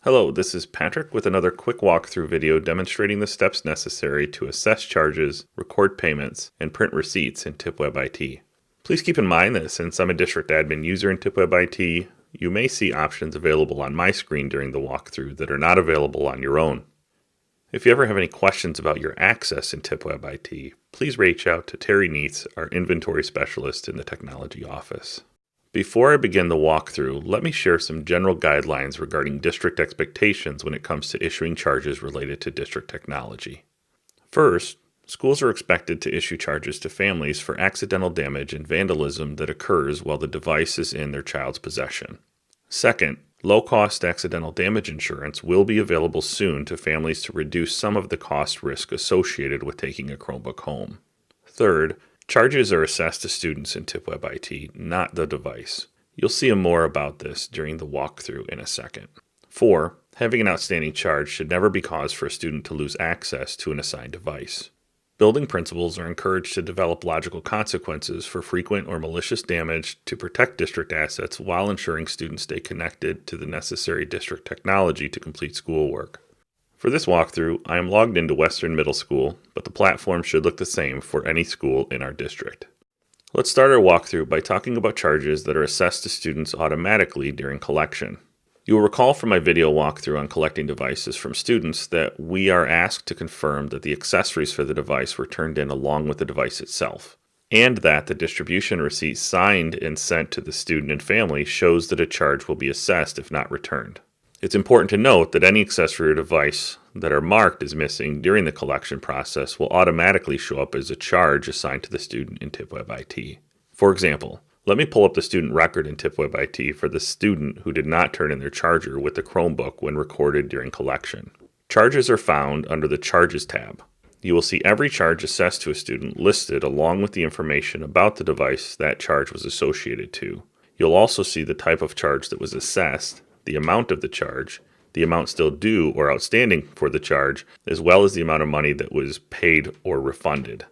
Hello, this is Patrick with another quick walkthrough video demonstrating the steps necessary to assess charges, record payments, and print receipts in TIPWeb-IT. Please keep in mind that since I'm a district admin user in TIPWeb-IT, you may see options available on my screen during the walkthrough that are not available on your own. If you ever have any questions about your access in TIPWeb-IT, please reach out to Terry Neitz, our inventory specialist in the technology office. Before I begin the walkthrough, let me share some general guidelines regarding district expectations when it comes to issuing charges related to district technology. First, schools are expected to issue charges to families for accidental damage and vandalism that occurs while the device is in their child's possession. Second, low-cost accidental damage insurance will be available soon to families to reduce some of the cost risk associated with taking a Chromebook home. Third, charges are assessed to students in TIPWeb-IT, not the device. You'll see more about this during the walkthrough in a second. 4. Having an outstanding charge should never be cause for a student to lose access to an assigned device. Building principals are encouraged to develop logical consequences for frequent or malicious damage to protect district assets while ensuring students stay connected to the necessary district technology to complete schoolwork. For this walkthrough, I am logged into Western Middle School, but the platform should look the same for any school in our district. Let's start our walkthrough by talking about charges that are assessed to students automatically during collection. You will recall from my video walkthrough on collecting devices from students that we are asked to confirm that the accessories for the device were turned in along with the device itself, and that the distribution receipt signed and sent to the student and family shows that a charge will be assessed if not returned. It's important to note that any accessory or device that are marked as missing during the collection process will automatically show up as a charge assigned to the student in TIPWeb-IT. For example, let me pull up the student record in TIPWeb-IT for the student who did not turn in their charger with the Chromebook when recorded during collection. Charges are found under the Charges tab. You will see every charge assessed to a student listed along with the information about the device that charge was associated to. You'll also see the type of charge that was assessed, the amount of the charge, the amount still due or outstanding for the charge, as well as the amount of money that was paid or refunded.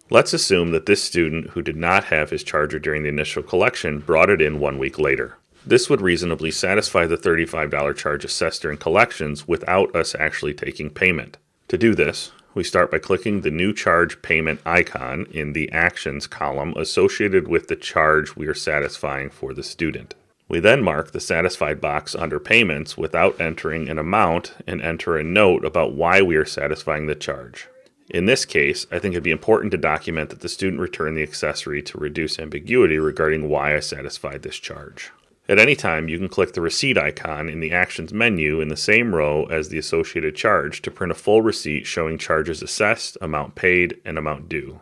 Let's assume that this student who did not have his charger during the initial collection brought it in 1 week later. This would reasonably satisfy the $35 charge assessed during collections without us actually taking payment. To do this, we start by clicking the New Charge Payment icon in the Actions column associated with the charge we are satisfying for the student. We then mark the satisfied box under Payments without entering an amount and enter a note about why we are satisfying the charge. In this case, I think it'd be important to document that the student returned the accessory to reduce ambiguity regarding why I satisfied this charge. At any time, you can click the Receipt icon in the Actions menu in the same row as the associated charge to print a full receipt showing charges assessed, amount paid, and amount due.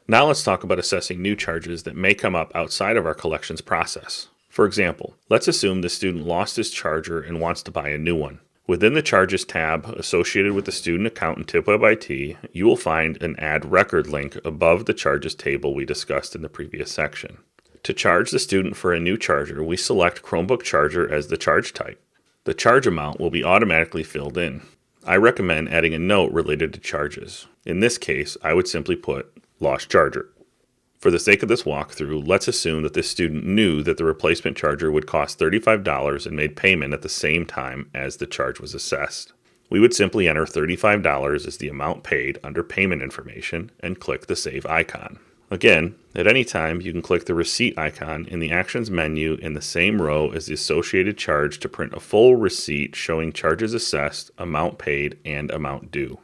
Now let's talk about assessing new charges that may come up outside of our collections process. For example, let's assume the student lost his charger and wants to buy a new one. Within the Charges tab associated with the student account in TIPWeb-IT, you will find an Add Record link above the charges table we discussed in the previous section. To charge the student for a new charger, we select Chromebook charger as the charge type. The charge amount will be automatically filled in. I recommend adding a note related to charges. In this case, I would simply put lost charger. For the sake of this walkthrough, let's assume that this student knew that the replacement charger would cost $35 and made payment at the same time as the charge was assessed. We would simply enter $35 as the amount paid under Payment Information and click the Save icon. Again, at any time, you can click the Receipt icon in the Actions menu in the same row as the associated charge to print a full receipt showing charges assessed, amount paid, and amount due.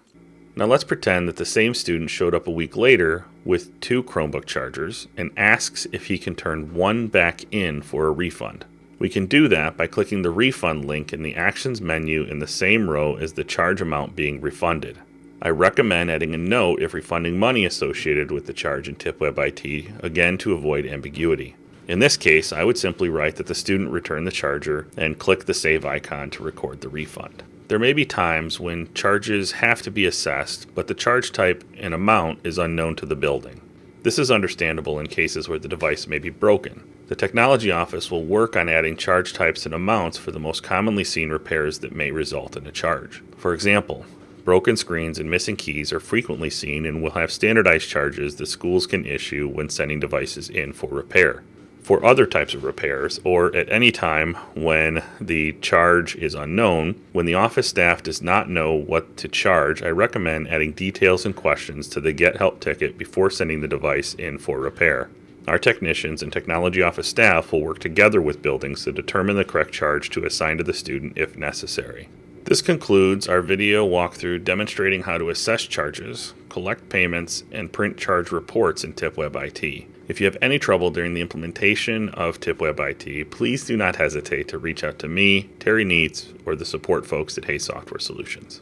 Now let's pretend that the same student showed up a week later with 2 Chromebook chargers and asks if he can turn one back in for a refund. We can do that by clicking the Refund link in the Actions menu in the same row as the charge amount being refunded. I recommend adding a note if refunding money associated with the charge in TIPWeb-IT, again to avoid ambiguity. In this case, I would simply write that the student returned the charger and click the Save icon to record the refund. There may be times when charges have to be assessed, but the charge type and amount is unknown to the building. This is understandable in cases where the device may be broken. The technology office will work on adding charge types and amounts for the most commonly seen repairs that may result in a charge. For example, broken screens and missing keys are frequently seen and will have standardized charges that schools can issue when sending devices in for repair. For other types of repairs, or at any time when the charge is unknown, when the office staff does not know what to charge, I recommend adding details and questions to the Get Help ticket before sending the device in for repair. Our technicians and technology office staff will work together with buildings to determine the correct charge to assign to the student if necessary. This concludes our video walkthrough demonstrating how to assess charges, collect payments, and print charge reports in TIPWeb-IT. If you have any trouble during the implementation of TIPWeb-IT, please do not hesitate to reach out to me, Terry Neitz, or the support folks at Hay Software Solutions.